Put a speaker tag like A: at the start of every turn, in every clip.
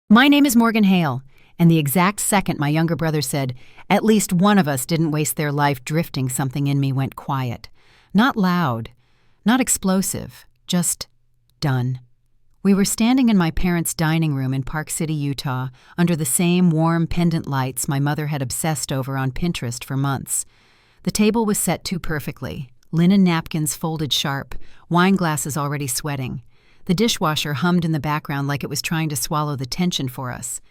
A: My name is Morgan Hale, and the exact second my younger brother said, at least one of us didn't waste their life drifting, something in me went quiet. Not loud, not explosive, just done. We were standing in my parents' dining room in Park City, Utah, under the same warm pendant lights my mother had obsessed over on Pinterest for months. The table was set too perfectly, linen napkins folded sharp, wine glasses already sweating. The dishwasher hummed in the background like it was trying to swallow the tension for us.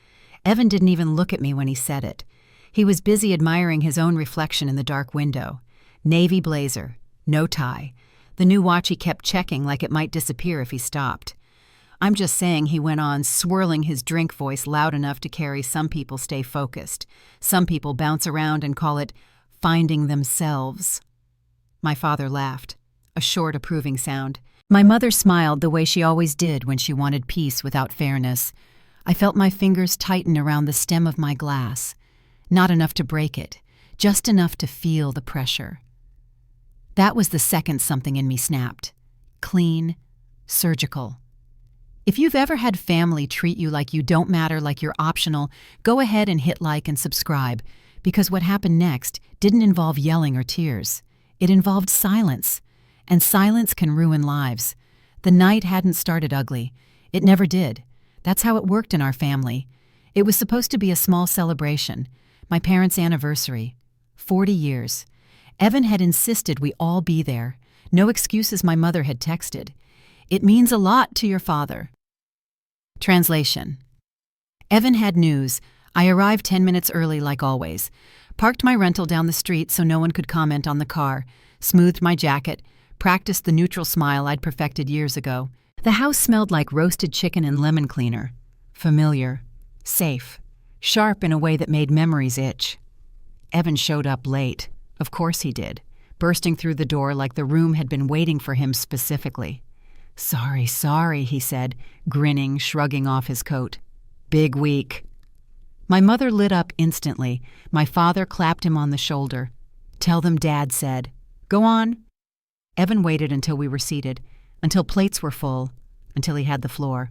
A: Evan didn't even look at me when he said it. He was busy admiring his own reflection in the dark window. Navy blazer, no tie. The new watch he kept checking like it might disappear if he stopped. I'm just saying, he went on, swirling his drink voice loud enough to carry some people stay focused. Some people bounce around and call it finding themselves. My father laughed, a short approving sound. My mother smiled the way she always did when she wanted peace without fairness. I felt my fingers tighten around the stem of my glass. Not enough to break it, just enough to feel the pressure. That was the second something in me snapped. Clean, surgical. If you've ever had family treat you like you don't matter, like you're optional, go ahead and hit like and subscribe, because what happened next didn't involve yelling or tears. It involved silence, and silence can ruin lives. The night hadn't started ugly. It never did. That's how it worked in our family. It was supposed to be a small celebration, my parents' anniversary. 40 years. Evan had insisted we all be there. No excuses, my mother had texted. It means a lot to your father. Translation. Evan had news. I arrived 10 minutes early like always. Parked my rental down the street so no one could comment on the car. Smoothed my jacket. Practiced the neutral smile I'd perfected years ago. The house smelled like roasted chicken and lemon cleaner. Familiar. Safe. Sharp in a way that made memories itch. Evan showed up late. Of course he did. Bursting through the door like the room had been waiting for him specifically. Sorry, he said, grinning, shrugging off his coat. Big week. My mother lit up instantly. My father clapped him on the shoulder. Tell them Dad said. Go on. Evan waited until we were seated, until plates were full, until he had the floor.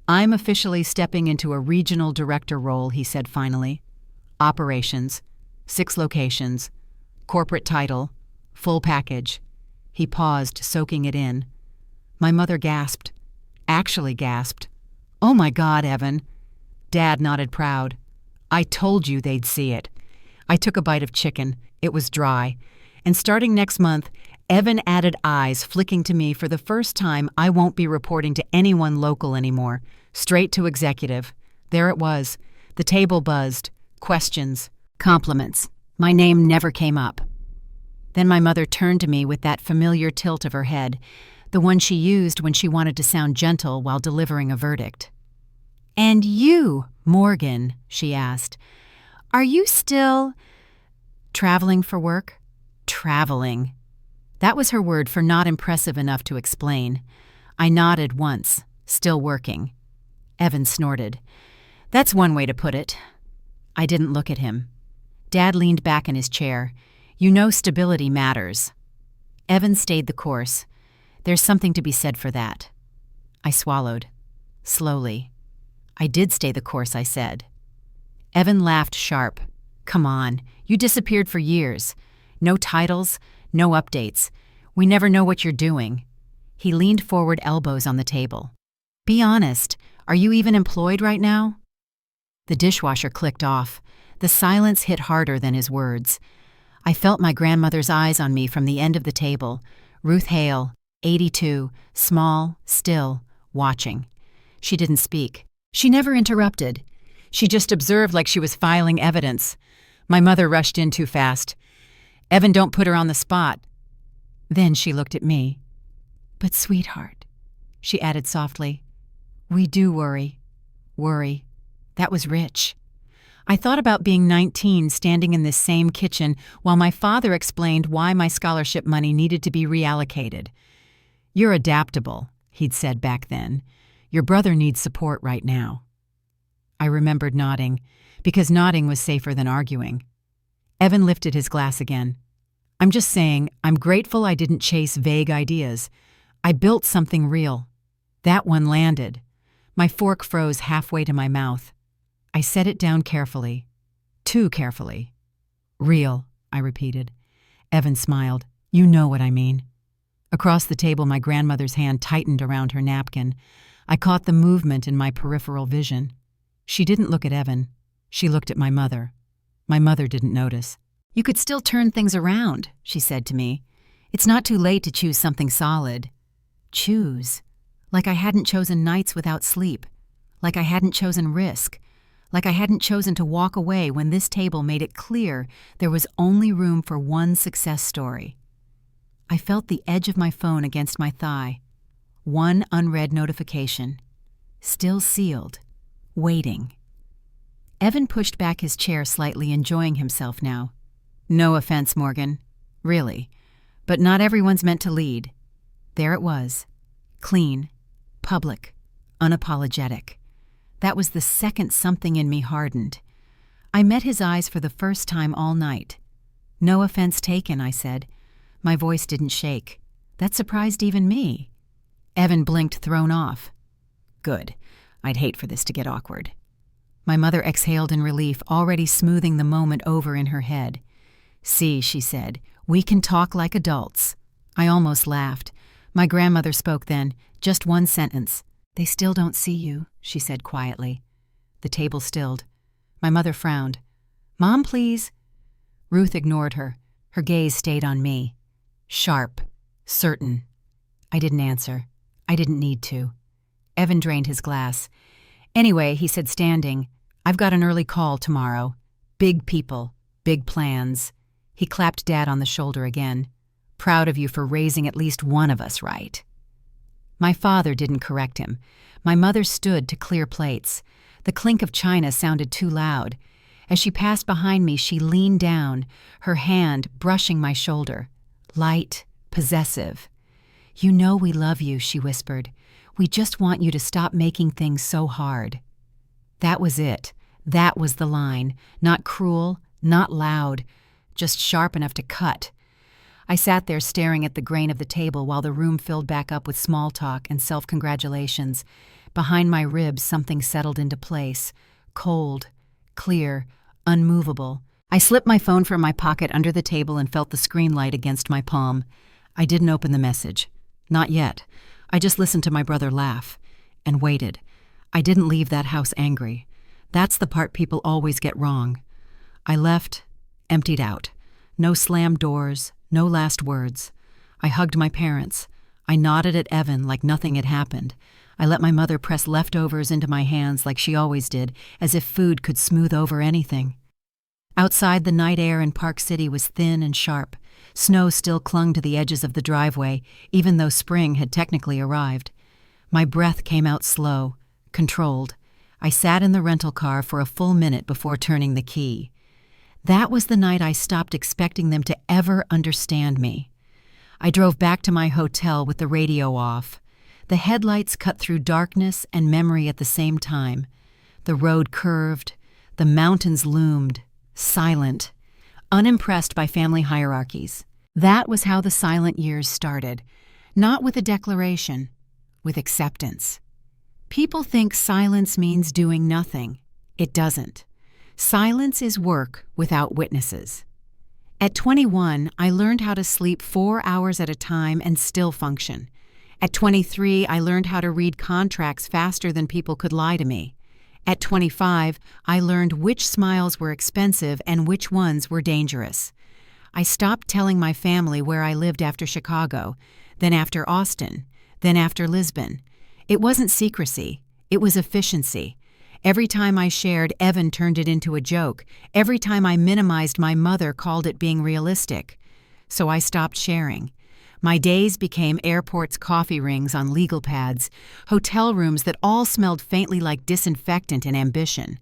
A: I'm officially stepping into a regional director role, he said finally. Operations. 6 locations. Corporate title. Full package. He paused, soaking it in. My mother gasped. Actually gasped. Oh my God, Evan. Dad nodded proud. I told you they'd see it. I took a bite of chicken. It was dry. And starting next month, Evan added eyes, flicking to me for the first time. I won't be reporting to anyone local anymore. Straight to executive. There it was. The table buzzed. Questions. Compliments. My name never came up. Then my mother turned to me with that familiar tilt of her head, the one she used when she wanted to sound gentle while delivering a verdict. And you, Morgan, she asked, are you still traveling for work? Traveling. That was her word for not impressive enough to explain. I nodded once, still working. Evan snorted. That's one way to put it. I didn't look at him. Dad leaned back in his chair. You know stability matters. Evan stayed the course. There's something to be said for that. I swallowed. Slowly. I did stay the course, I said. Evan laughed sharp. Come on, you disappeared for years. No titles, no updates. We never know what you're doing. He leaned forward, elbows on the table. Be honest, are you even employed right now? The dishwasher clicked off. The silence hit harder than his words. I felt my grandmother's eyes on me from the end of the table. Ruth Hale, 82, small, still, watching. She didn't speak. She never interrupted. She just observed like she was filing evidence. My mother rushed in too fast. Evan, don't put her on the spot. Then she looked at me. But sweetheart, she added softly, we do worry. Worry. That was rich. I thought about being 19, standing in this same kitchen while my father explained why my scholarship money needed to be reallocated. You're adaptable, he'd said back then. Your brother needs support right now. I remembered nodding, because nodding was safer than arguing. Evan lifted his glass again. I'm just saying, I'm grateful I didn't chase vague ideas. I built something real. That one landed. My fork froze halfway to my mouth. I set it down carefully. Too carefully. "Real," I repeated. Evan smiled. "You know what I mean." Across the table, my grandmother's hand tightened around her napkin. I caught the movement in my peripheral vision. She didn't look at Evan. She looked at my mother. My mother didn't notice. "You could still turn things around," she said to me. "It's not too late to choose something solid." Choose. Like I hadn't chosen nights without sleep. Like I hadn't chosen risk. Like I hadn't chosen to walk away when this table made it clear there was only room for one success story. I felt the edge of my phone against my thigh. One unread notification. Still sealed. Waiting. Evan pushed back his chair slightly, enjoying himself now. "No offense, Morgan. Really. But not everyone's meant to lead." There it was. Clean. Public. Unapologetic. That was the second something in me hardened. I met his eyes for the first time all night. "No offense taken," I said. My voice didn't shake. That surprised even me. Evan blinked, thrown off. Good. I'd hate for this to get awkward. My mother exhaled in relief, already smoothing the moment over in her head. "See," she said, "we can talk like adults." I almost laughed. My grandmother spoke then, just one sentence. "They still don't see you," she said quietly. The table stilled. My mother frowned. "Mom, please." Ruth ignored her. Her gaze stayed on me. Sharp. Certain. I didn't answer. I didn't need to. Evan drained his glass. "Anyway," he said, standing, "I've got an early call tomorrow. Big people. Big plans." He clapped Dad on the shoulder again. "Proud of you for raising at least one of us right." My father didn't correct him. My mother stood to clear plates. The clink of china sounded too loud. As she passed behind me, she leaned down, her hand brushing my shoulder. Light, possessive. "You know we love you," she whispered. "We just want you to stop making things so hard." That was it. That was the line. Not cruel, not loud, just sharp enough to cut. I sat there staring at the grain of the table while the room filled back up with small talk and self-congratulations. Behind my ribs, something settled into place. Cold, clear, unmovable. I slipped my phone from my pocket under the table and felt the screen light against my palm. I didn't open the message. Not yet. I just listened to my brother laugh. And waited. I didn't leave that house angry. That's the part people always get wrong. I left, emptied out. No slammed doors, no last words. I hugged my parents. I nodded at Evan like nothing had happened. I let my mother press leftovers into my hands like she always did, as if food could smooth over anything. Outside, the night air in Park City was thin and sharp. Snow still clung to the edges of the driveway, even though spring had technically arrived. My breath came out slow, controlled. I sat in the rental car for a full minute before turning the key. That was the night I stopped expecting them to ever understand me. I drove back to my hotel with the radio off. The headlights cut through darkness and memory at the same time. The road curved. The mountains loomed, silent, unimpressed by family hierarchies. That was how the silent years started. Not with a declaration, with acceptance. People think silence means doing nothing. It doesn't. Silence is work without witnesses. At 21, I learned how to sleep 4 hours at a time and still function. At 23, I learned how to read contracts faster than people could lie to me. At 25, I learned which smiles were expensive and which ones were dangerous. I stopped telling my family where I lived after Chicago, then after Austin, then after Lisbon. It wasn't secrecy. It was efficiency. Every time I shared, Evan turned it into a joke. Every time I minimized, my mother called it being realistic. So I stopped sharing. My days became airports' coffee rings on legal pads, hotel rooms that all smelled faintly like disinfectant and ambition.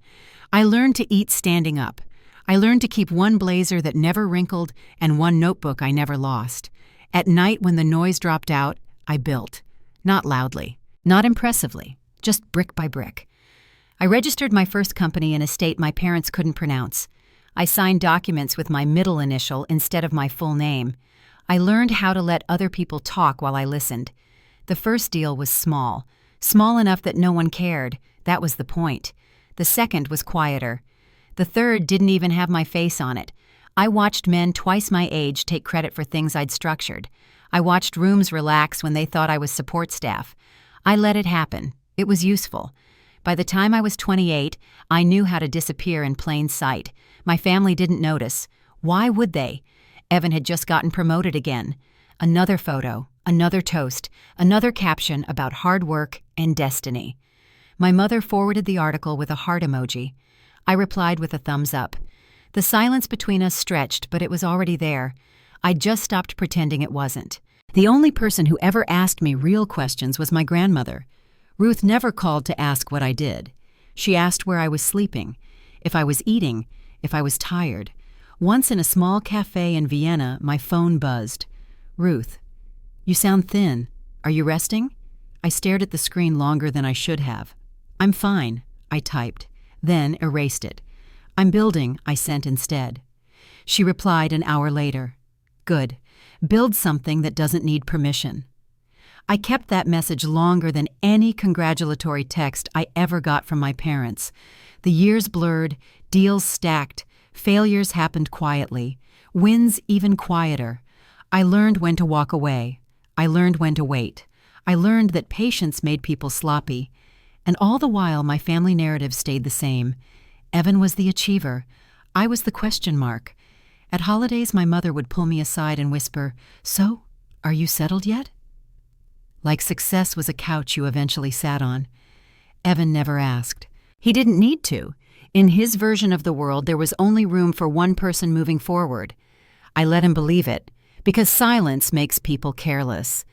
A: I learned to eat standing up. I learned to keep one blazer that never wrinkled and one notebook I never lost. At night, when the noise dropped out, I built. Not loudly, not impressively, just brick by brick. I registered my first company in a state my parents couldn't pronounce. I signed documents with my middle initial instead of my full name. I learned how to let other people talk while I listened. The first deal was small. Small enough that no one cared. That was the point. The second was quieter. The third didn't even have my face on it. I watched men twice my age take credit for things I'd structured. I watched rooms relax when they thought I was support staff. I let it happen. It was useful. By the time I was 28, I knew how to disappear in plain sight. My family didn't notice. Why would they? Evan had just gotten promoted again. Another photo, another toast, another caption about hard work and destiny. My mother forwarded the article with a heart emoji. I replied with a thumbs up. The silence between us stretched, but it was already there. I'd just stopped pretending it wasn't. The only person who ever asked me real questions was my grandmother. Ruth never called to ask what I did. She asked where I was sleeping, if I was eating, if I was tired. Once in a small cafe in Vienna, my phone buzzed. "Ruth, you sound thin. Are you resting?" I stared at the screen longer than I should have. "I'm fine," I typed, then erased it. "I'm building," I sent instead. She replied an hour later. "Good. Build something that doesn't need permission." I kept that message longer than any congratulatory text I ever got from my parents. The years blurred, deals stacked, failures happened quietly, wins even quieter. I learned when to walk away. I learned when to wait. I learned that patience made people sloppy. And all the while, my family narrative stayed the same. Evan was the achiever. I was the question mark. At holidays, my mother would pull me aside and whisper, "So, are you settled yet?" Like success was a couch you eventually sat on. Evan never asked. He didn't need to. In his version of the world, there was only room for one person moving forward. I let him believe it, because silence makes people careless.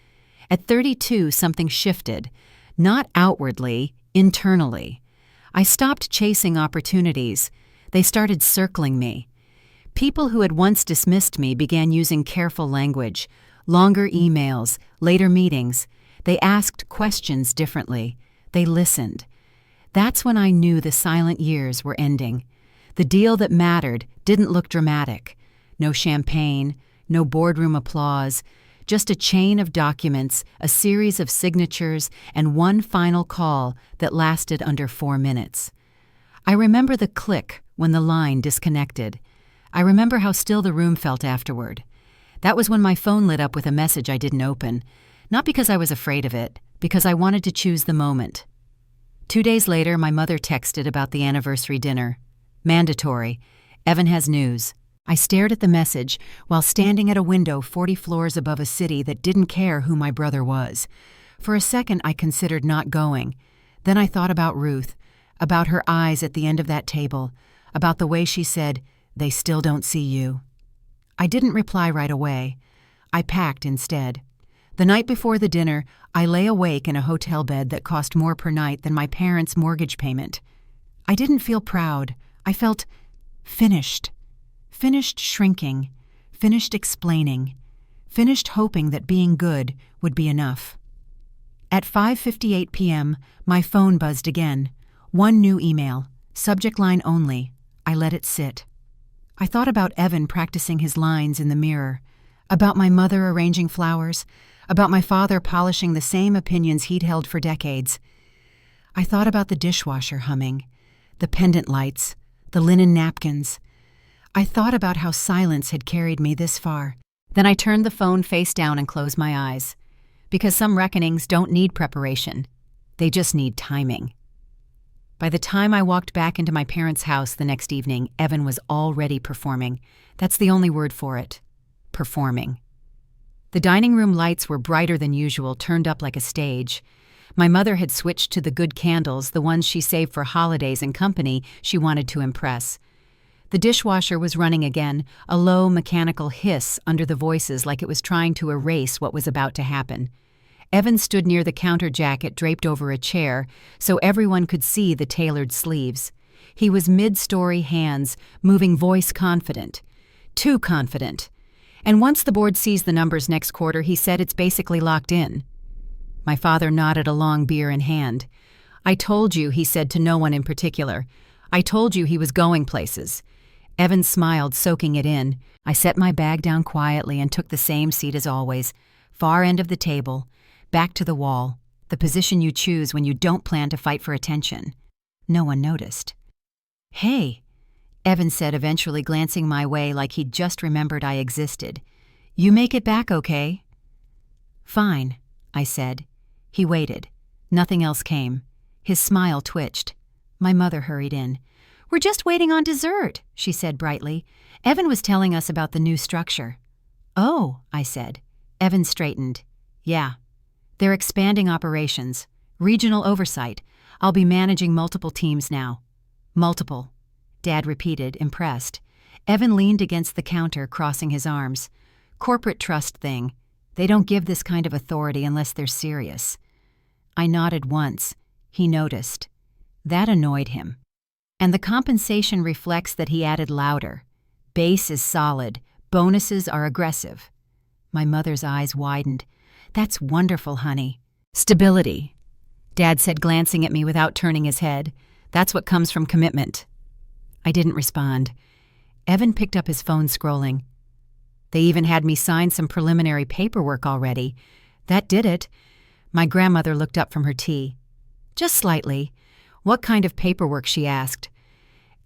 A: At 32, something shifted. Not outwardly, internally. I stopped chasing opportunities. They started circling me. People who had once dismissed me began using careful language, longer emails, later meetings. They asked questions differently. They listened. That's when I knew the silent years were ending. The deal that mattered didn't look dramatic. No champagne, no boardroom applause, just a chain of documents, a series of signatures, and one final call that lasted under 4 minutes. I remember the click when the line disconnected. I remember how still the room felt afterward. That was when my phone lit up with a message I didn't open. Not because I was afraid of it, because I wanted to choose the moment. 2 days later, my mother texted about the anniversary dinner. Mandatory. Evan has news. I stared at the message while standing at a window 40 floors above a city that didn't care who my brother was. For a second, I considered not going. Then I thought about Ruth, about her eyes at the end of that table, about the way she said, "They still don't see you." I didn't reply right away. I packed instead. The night before the dinner, I lay awake in a hotel bed that cost more per night than my parents' mortgage payment. I didn't feel proud. I felt finished. Finished shrinking. Finished explaining. Finished hoping that being good would be enough. At 5:58 p.m., my phone buzzed again. One new email. Subject line only. I let it sit. I thought about Evan practicing his lines in the mirror, about my mother arranging flowers, about my father polishing the same opinions he'd held for decades. I thought about the dishwasher humming, the pendant lights, the linen napkins. I thought about how silence had carried me this far. Then I turned the phone face down and closed my eyes. Because some reckonings don't need preparation. They just need timing. By the time I walked back into my parents' house the next evening, Evan was already performing. That's the only word for it. Performing. The dining room lights were brighter than usual, turned up like a stage. My mother had switched to the good candles, the ones she saved for holidays and company she wanted to impress. The dishwasher was running again, a low mechanical hiss under the voices like it was trying to erase what was about to happen. Evan stood near the counter jacket draped over a chair so everyone could see the tailored sleeves. He was mid-story hands, moving voice confident. Too confident. And once the board sees the numbers next quarter, he said it's basically locked in. My father nodded along, beer in hand. "I told you," he said to no one in particular. "I told you he was going places." Evan smiled, soaking it in. I set my bag down quietly and took the same seat as always, far end of the table, back to the wall. the position you choose when you don't plan to fight for attention. No one noticed. "Hey," Evan said, eventually glancing my way like he'd just remembered I existed. "You make it back okay?" "Fine," I said. He waited. Nothing else came. His smile twitched. My mother hurried in. "We're just waiting on dessert," she said brightly. "Evan was telling us about the new structure." "Oh," I said. Evan straightened. "Yeah. They're expanding operations. Regional oversight. I'll be managing multiple teams now." "Multiple," Dad repeated, impressed. Evan leaned against the counter, crossing his arms. "Corporate trust thing. They don't give this kind of authority unless they're serious." I nodded once. He noticed. That annoyed him. And the compensation reflects that, he added louder. "Base is solid. Bonuses are aggressive." My mother's eyes widened. "That's wonderful, honey." "Stability," Dad said, glancing at me without turning his head. "That's what comes from commitment." I didn't respond. Evan picked up his phone, scrolling. "They even had me sign some preliminary paperwork already. That did it." My grandmother looked up from her tea. "Just slightly." "What kind of paperwork?" she asked.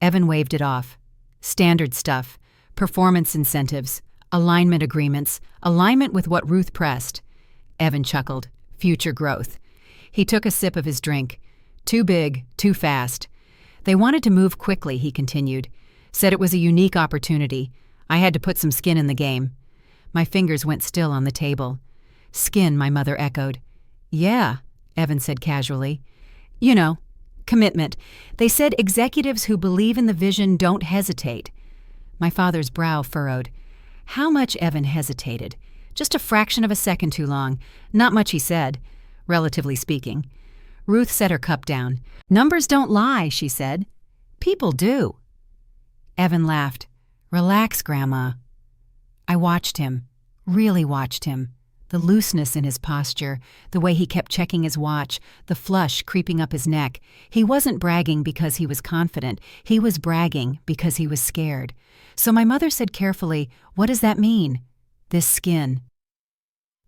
A: Evan waved it off. "Standard stuff. Performance incentives. Alignment agreements. Alignment with what Ruth pressed." Evan chuckled. "Future growth." He took a sip of his drink. "Too big, too fast." "They wanted to move quickly," he continued. "Said it was a unique opportunity. I had to put some skin in the game." My fingers went still on the table. "Skin," my mother echoed. "Yeah," Evan said casually. "You know, commitment. They said executives who believe in the vision don't hesitate." My father's brow furrowed. How much Evan hesitated. Just a fraction of a second too long. Not much, he said, relatively speaking. Ruth set her cup down. "Numbers don't lie," she said. "People do." Evan laughed. "Relax, Grandma." I watched him, really watched him. The looseness in his posture, the way he kept checking his watch, the flush creeping up his neck. He wasn't bragging because he was confident. He was bragging because he was scared. So my mother said carefully, "What does that mean?" "This skin."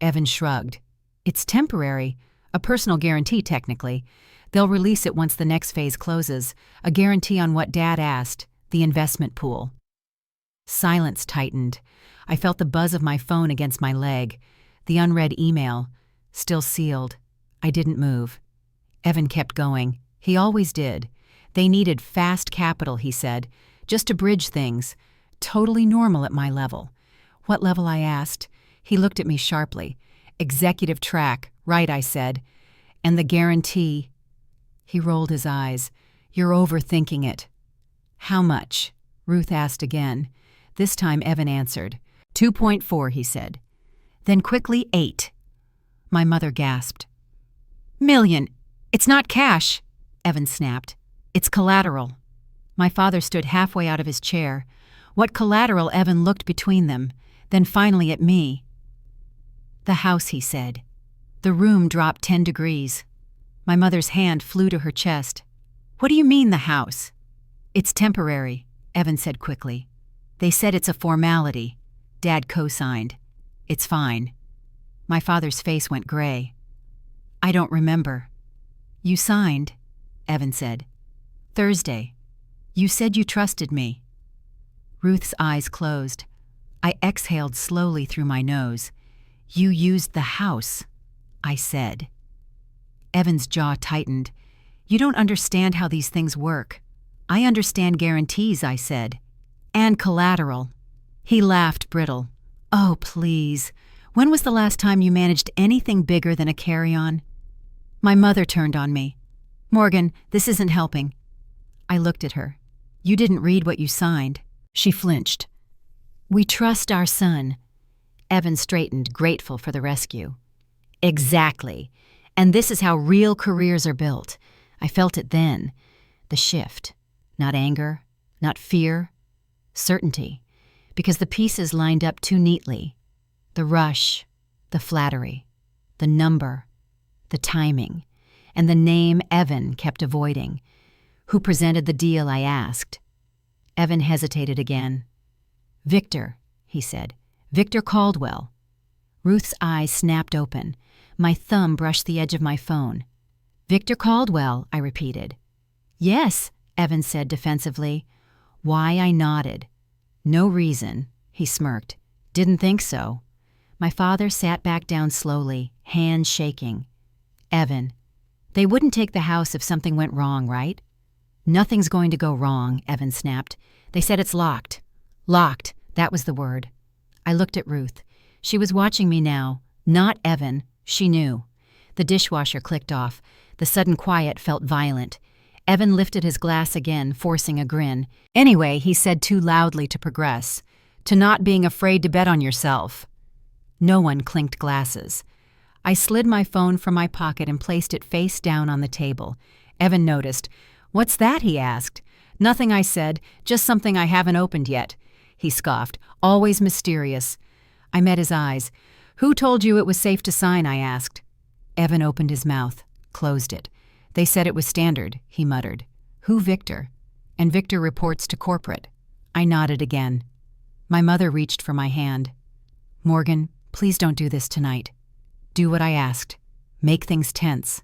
A: Evan shrugged. "It's temporary. A personal guarantee, technically. They'll release it once the next phase closes. A guarantee on what Dad asked, the investment pool." Silence tightened. I felt the buzz of my phone against my leg. The unread email, still sealed. I didn't move. Evan kept going. He always did. They needed fast capital, he said, just to bridge things. Totally normal at my level. "What level?" I asked. He looked at me sharply. "Executive track, right," I said. "And the guarantee." He rolled his eyes. "You're overthinking it." "How much?" Ruth asked again. This time Evan answered. 2.4, he said. Then quickly 8. My mother gasped. "Million. It's not cash," Evan snapped. "It's collateral." My father stood halfway out of his chair. What collateral? Evan looked between them, then finally at me. "The house," he said. The room dropped 10 degrees. My mother's hand flew to her chest. "What do you mean, the house?" "It's temporary," Evan said quickly. "They said it's a formality." Dad co-signed. "It's fine." My father's face went gray. "I don't remember." "You signed," Evan said. "Thursday. You said you trusted me." Ruth's eyes closed. I exhaled slowly through my nose. "You used the house," I said. Evan's jaw tightened. "You don't understand how these things work." "I understand guarantees," I said. "And collateral." He laughed brittle. "Oh, please. When was the last time you managed anything bigger than a carry-on?" My mother turned on me. "Morgan, this isn't helping." I looked at her. "You didn't read what you signed." She flinched. "We trust our son." Evan straightened, grateful for the rescue. "Exactly. And this is how real careers are built." I felt it then. The shift. Not anger, not fear. Certainty. Because the pieces lined up too neatly. The rush, the flattery, the number, the timing, and the name Evan kept avoiding. "Who presented the deal?" I asked. Evan hesitated again. "Victor," he said. "Victor Caldwell." Ruth's eyes snapped open. My thumb brushed the edge of my phone. "Victor Caldwell," I repeated. "Yes," Evan said defensively. Why, I nodded. "No reason," he smirked. "Didn't think so." My father sat back down slowly, hands shaking. "Evan, they wouldn't take the house if something went wrong, right?" "Nothing's going to go wrong," Evan snapped. "They said it's locked." Locked, that was the word. I looked at Ruth. She was watching me now, not Evan. She knew. The dishwasher clicked off. The sudden quiet felt violent. Evan lifted his glass again, forcing a grin. "Anyway," he said too loudly to progress, "to not being afraid to bet on yourself." No one clinked glasses. I slid my phone from my pocket and placed it face down on the table. Evan noticed. "What's that?" he asked. "Nothing," I said. "Just something I haven't opened yet." He scoffed. "Always mysterious." I met his eyes. "Who told you it was safe to sign?" I asked. Evan opened his mouth, closed it. "They said it was standard," he muttered. "Who Victor?" "And Victor reports to corporate." I nodded again. My mother reached for my hand. "Morgan, please don't do this tonight. Do what I asked. Make things tense."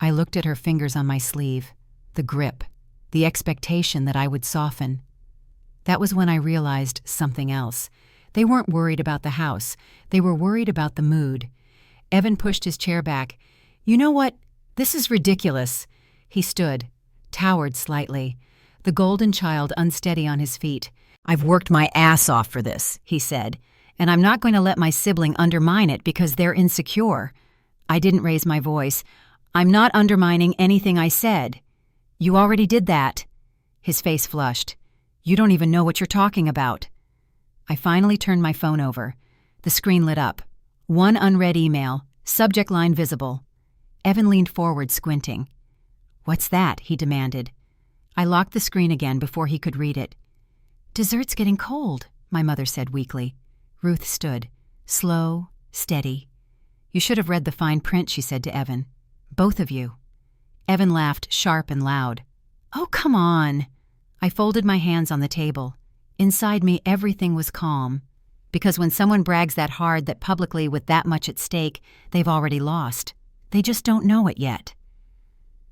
A: I looked at her fingers on my sleeve, the grip, the expectation that I would soften. That was when I realized something else. They weren't worried about the house. They were worried about the mood. Evan pushed his chair back. "You know what? This is ridiculous." He stood, towered slightly, the golden child unsteady on his feet. "I've worked my ass off for this," he said, "and I'm not going to let my sibling undermine it because they're insecure." I didn't raise my voice. "I'm not undermining anything I said." "You already did that." His face flushed. "You don't even know what you're talking about." I finally turned my phone over. The screen lit up. One unread email, subject line visible. Evan leaned forward, squinting. "What's that?" he demanded. I locked the screen again before he could read it. "Dessert's getting cold," my mother said weakly. Ruth stood, slow, steady. "You should have read the fine print," she said to Evan. "Both of you." Evan laughed, sharp and loud. "Oh, come on." I folded my hands on the table. Inside me, everything was calm. Because when someone brags that hard that publicly with that much at stake, they've already lost. They just don't know it yet.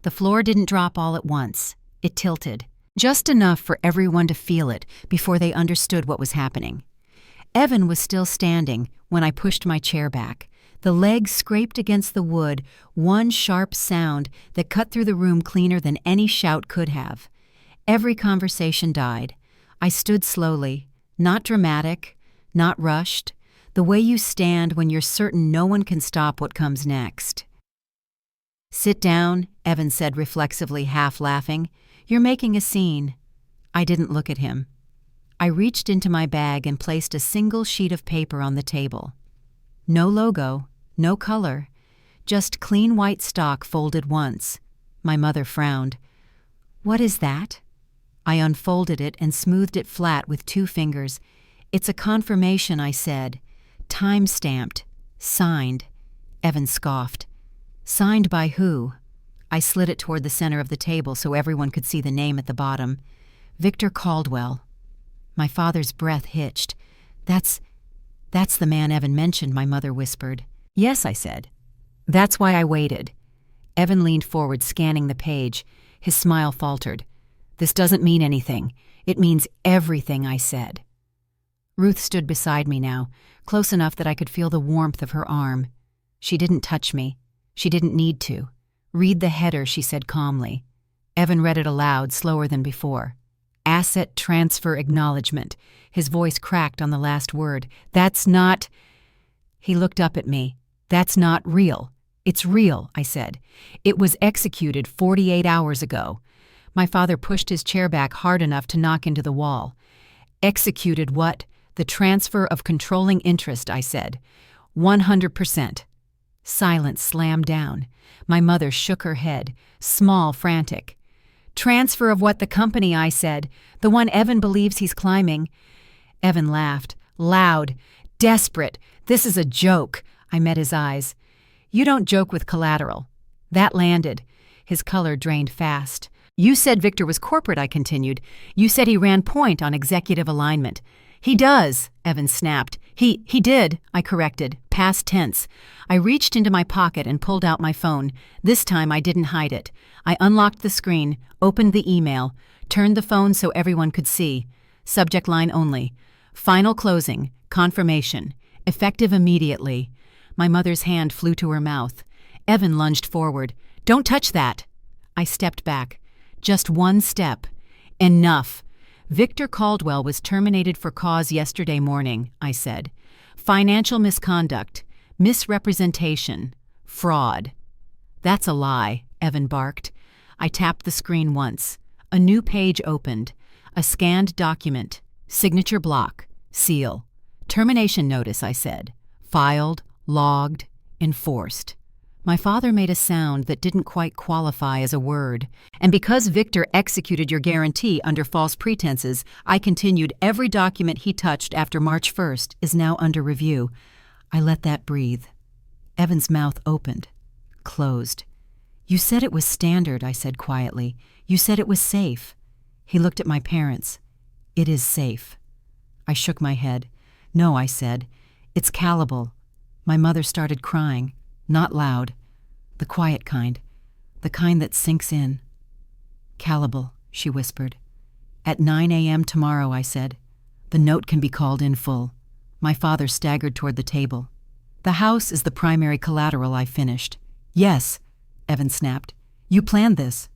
A: The floor didn't drop all at once. It tilted. Just enough for everyone to feel it before they understood what was happening. Evan was still standing when I pushed my chair back. The legs scraped against the wood, one sharp sound that cut through the room cleaner than any shout could have. Every conversation died. I stood slowly, not dramatic, not rushed, the way you stand when you're certain no one can stop what comes next. "Sit down," Evan said reflexively, half laughing. "You're making a scene." I didn't look at him. I reached into my bag and placed a single sheet of paper on the table. No logo, no color, just clean white stock folded once. My mother frowned. "What is that?" I unfolded it and smoothed it flat with 2 fingers. "It's a confirmation," I said. "Time-stamped. Signed." Evan scoffed. "Signed by who?" I slid it toward the center of the table so everyone could see the name at the bottom. "Victor Caldwell." My father's breath hitched. That's the man Evan mentioned," my mother whispered. "Yes," I said. "That's why I waited." Evan leaned forward, scanning the page. His smile faltered. "This doesn't mean anything. It means everything," I said. Ruth stood beside me now, close enough that I could feel the warmth of her arm. She didn't touch me. She didn't need to. "Read the header," she said calmly. Evan read it aloud, slower than before. "Asset transfer acknowledgement." His voice cracked on the last word. "That's not—" He looked up at me. "That's not real." "It's real," I said. "It was executed 48 hours ago." My father pushed his chair back hard enough to knock into the wall. "Executed what?" "The transfer of controlling interest," I said. 100%. Silence slammed down. My mother shook her head, small, frantic. "Transfer of what? The company," I said. "The one Evan believes he's climbing." Evan laughed, loud, desperate. "This is a joke." I met his eyes. "You don't joke with collateral." That landed. His color drained fast. "You said Victor was corporate," I continued. "You said he ran point on executive alignment. He does, Evan snapped. He did, I corrected, past tense. I reached into my pocket and pulled out my phone. This time I didn't hide it. I unlocked the screen, opened the email, turned the phone so everyone could see. Subject line only. Final closing. Confirmation. Effective immediately. My mother's hand flew to her mouth. Evan lunged forward. Don't touch that. I stepped back. Just one step. Enough. Victor Caldwell was terminated for cause yesterday morning, I said. Financial misconduct, misrepresentation, fraud. That's a lie, Evan barked. I tapped the screen once. A new page opened. A scanned document. Signature block. Seal. Termination notice, I said. Filed, logged, enforced. My father made a sound that didn't quite qualify as a word. And because Victor executed your guarantee under false pretenses, I continued, every document he touched after March 1st is now under review. I let that breathe. Evan's mouth opened, closed. You said it was standard, I said quietly. You said it was safe. He looked at my parents. It is safe. I shook my head. No, I said. It's callable. My mother started crying. Not loud. The quiet kind. The kind that sinks in. Callable, she whispered. At 9 a.m. tomorrow, I said. The note can be called in full. My father staggered toward the table. The house is the primary collateral, I finished. Yes, Evan snapped. You planned this.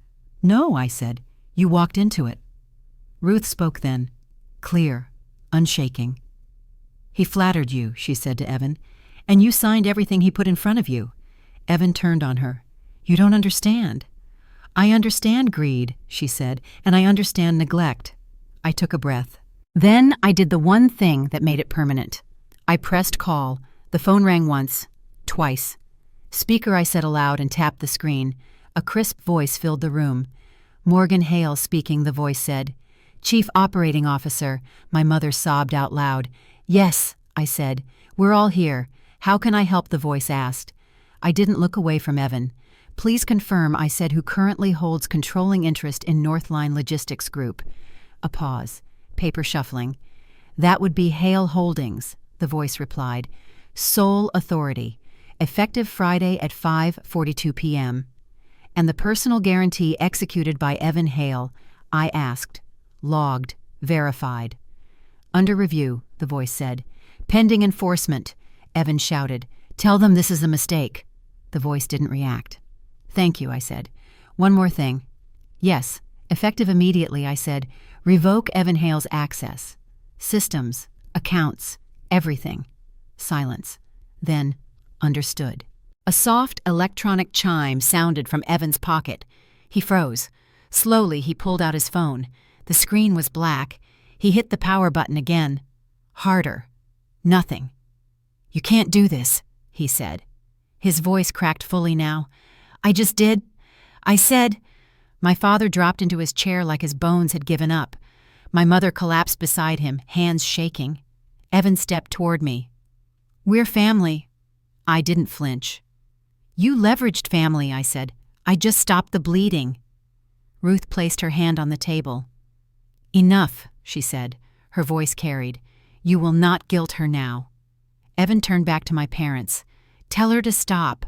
A: No, I said. You walked into it. Ruth spoke then. Clear, unshaking. He flattered you, she said to Evan. And you signed everything he put in front of you. Evan turned on her. You don't understand. I understand greed, she said, and I understand neglect. I took a breath. Then I did the one thing that made it permanent. I pressed call. The phone rang once, twice. Speaker, I said aloud and tapped the screen. A crisp voice filled the room. Morgan Hale speaking, the voice said. Chief Operating Officer, my mother sobbed out loud. Yes, I said. We're all here. How can I help, the voice asked. I didn't look away from Evan. Please confirm, I said, who currently holds controlling interest in Northline Logistics Group. A pause. Paper shuffling. That would be Hale Holdings, the voice replied. Sole authority. Effective Friday at 5:42 p.m. And the personal guarantee executed by Evan Hale, I asked. Logged. Verified. Under review, the voice said. Pending enforcement. Evan shouted. Tell them this is a mistake. The voice didn't react. Thank you, I said. One more thing. Yes, effective immediately, I said. Revoke Evan Hale's access. Systems, accounts, everything. Silence. Then, understood. A soft electronic chime sounded from Evan's pocket. He froze. Slowly, he pulled out his phone. The screen was black. He hit the power button again. Harder. Nothing. You can't do this, he said. His voice cracked fully now. I just did. I said. My father dropped into his chair like his bones had given up. My mother collapsed beside him, hands shaking. Evan stepped toward me. We're family. I didn't flinch. You leveraged family, I said. I just stopped the bleeding. Ruth placed her hand on the table. Enough, she said. Her voice carried. You will not guilt her now. Evan turned back to my parents. Tell her to stop.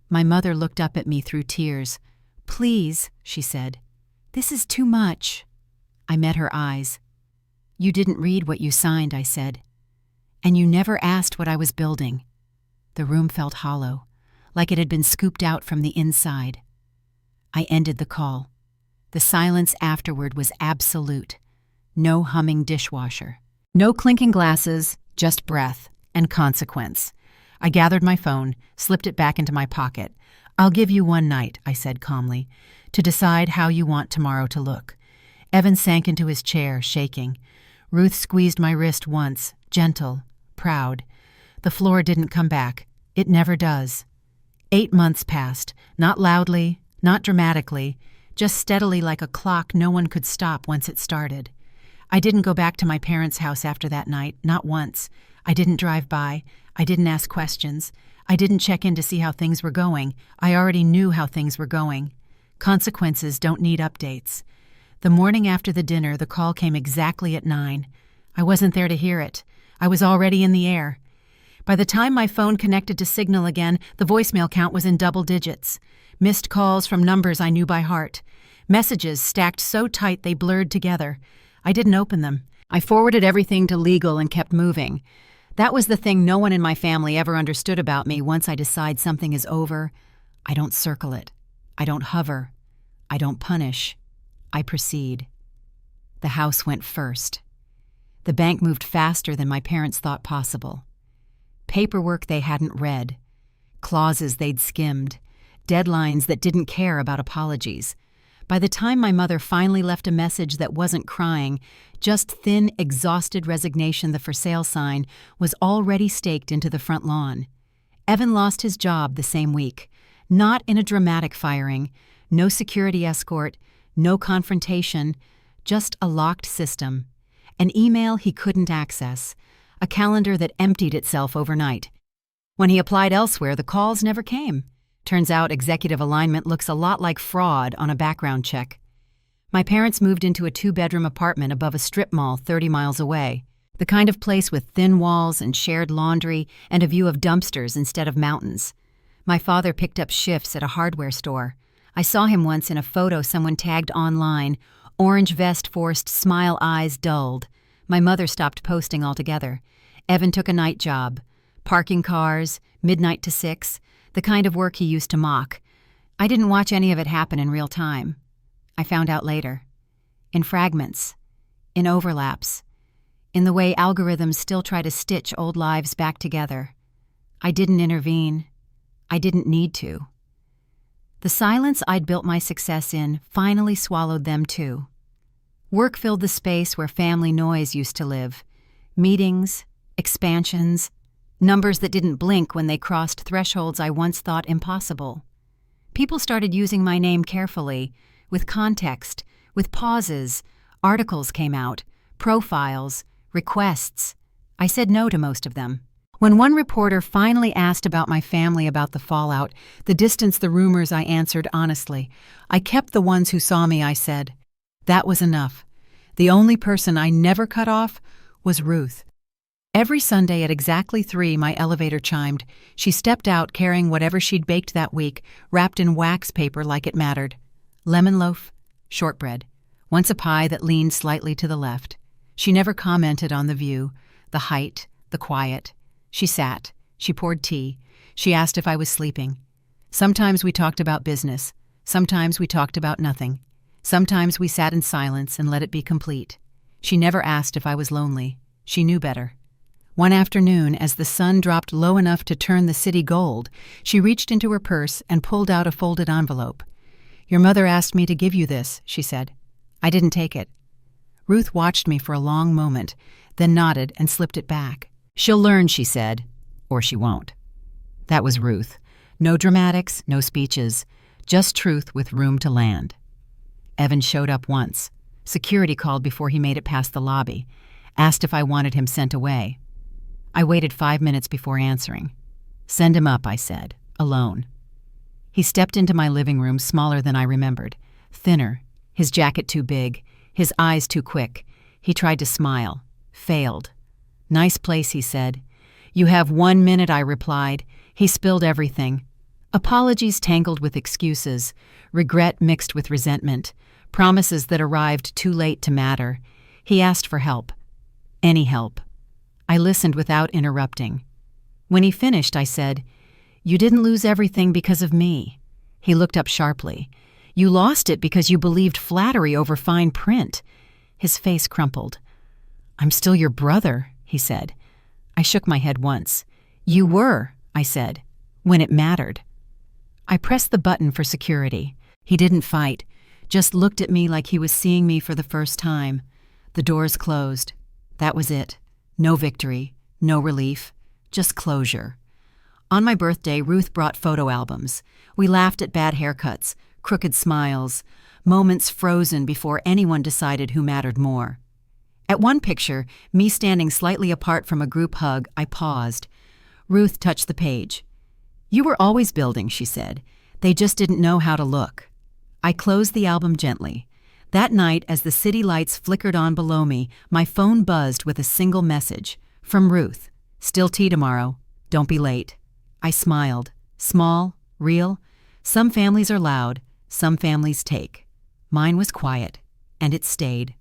A: My mother looked up at me through tears. Please, she said. This is too much. I met her eyes. You didn't read what you signed, I said. And you never asked what I was building. The room felt hollow, like it had been scooped out from the inside. I ended the call. The silence afterward was absolute. No humming dishwasher. No clinking glasses, just breath and consequence. I gathered my phone, slipped it back into my pocket. I'll give you one night, I said calmly, to decide how you want tomorrow to look. Evan sank into his chair, shaking. Ruth squeezed my wrist once, gentle, proud. The floor didn't come back. It never does. 8 months passed, not loudly, not dramatically, just steadily like a clock no one could stop once it started. I didn't go back to my parents' house after that night, not once. I didn't drive by. I didn't ask questions. I didn't check in to see how things were going. I already knew how things were going. Consequences don't need updates. The morning after the dinner, the call came exactly at 9. I wasn't there to hear it. I was already in the air. By the time my phone connected to Signal again, the voicemail count was in double digits. Missed calls from numbers I knew by heart. Messages stacked so tight they blurred together. I didn't open them. I forwarded everything to legal and kept moving. That was the thing no one in my family ever understood about me. Once I decide something is over, I don't circle it. I don't hover. I don't punish. I proceed. The house went first. The bank moved faster than my parents thought possible. Paperwork they hadn't read. Clauses they'd skimmed. Deadlines that didn't care about apologies. By the time my mother finally left a message that wasn't crying, just thin, exhausted resignation, the for sale sign was already staked into the front lawn. Evan lost his job the same week. Not in a dramatic firing, no security escort, no confrontation, just a locked system. An email he couldn't access, a calendar that emptied itself overnight. When he applied elsewhere, the calls never came. Turns out executive alignment looks a lot like fraud on a background check. My parents moved into a 2-bedroom apartment above a strip mall 30 miles away, the kind of place with thin walls and shared laundry and a view of dumpsters instead of mountains. My father picked up shifts at a hardware store. I saw him once in a photo someone tagged online, orange vest forced, smile eyes dulled. My mother stopped posting altogether. Evan took a night job. Parking cars, midnight to 6, the kind of work he used to mock. I didn't watch any of it happen in real time. I found out later. In fragments. In overlaps. In the way algorithms still try to stitch old lives back together. I didn't intervene. I didn't need to. The silence I'd built my success in finally swallowed them too. Work filled the space where family noise used to live. Meetings, expansions, numbers that didn't blink when they crossed thresholds I once thought impossible. People started using my name carefully, with context, with pauses. Articles came out, profiles, requests. I said no to most of them. When one reporter finally asked about my family, about the fallout, the distance, the rumors, I answered honestly. I kept the ones who saw me, I said. That was enough. The only person I never cut off was Ruth. Every Sunday at exactly 3, my elevator chimed. She stepped out carrying whatever she'd baked that week, wrapped in wax paper like it mattered. Lemon loaf, shortbread, once a pie that leaned slightly to the left. She never commented on the view, the height, the quiet. She sat. She poured tea. She asked if I was sleeping. Sometimes we talked about business. Sometimes we talked about nothing. Sometimes we sat in silence and let it be complete. She never asked if I was lonely. She knew better. One afternoon, as the sun dropped low enough to turn the city gold, she reached into her purse and pulled out a folded envelope. "Your mother asked me to give you this," she said. I didn't take it. Ruth watched me for a long moment, then nodded and slipped it back. "She'll learn," she said, "or she won't." That was Ruth. No dramatics, no speeches, just truth with room to land. Evan showed up once. Security called before he made it past the lobby. Asked if I wanted him sent away. I waited 5 minutes before answering. "Send him up," I said, alone. He stepped into my living room, smaller than I remembered. Thinner, his jacket too big, his eyes too quick. He tried to smile. Failed. "Nice place," he said. "You have 1 minute," I replied. He spilled everything. Apologies tangled with excuses, regret mixed with resentment, promises that arrived too late to matter. He asked for help. Any help. I listened without interrupting. When he finished, I said, "You didn't lose everything because of me." He looked up sharply. "You lost it because you believed flattery over fine print." His face crumpled. "I'm still your brother," he said. I shook my head once. "You were," I said, "when it mattered." I pressed the button for security. He didn't fight, just looked at me like he was seeing me for the first time. The doors closed. That was it. No victory, no relief, just closure. On my birthday, Ruth brought photo albums. We laughed at bad haircuts, crooked smiles, moments frozen before anyone decided who mattered more. At one picture, me standing slightly apart from a group hug, I paused. Ruth touched the page. "You were always building," she said. "They just didn't know how to look." I closed the album gently. That night, as the city lights flickered on below me, my phone buzzed with a single message. From Ruth. Still tea tomorrow. Don't be late. I smiled. Small, real. Some families are loud, some families take. Mine was quiet, and it stayed.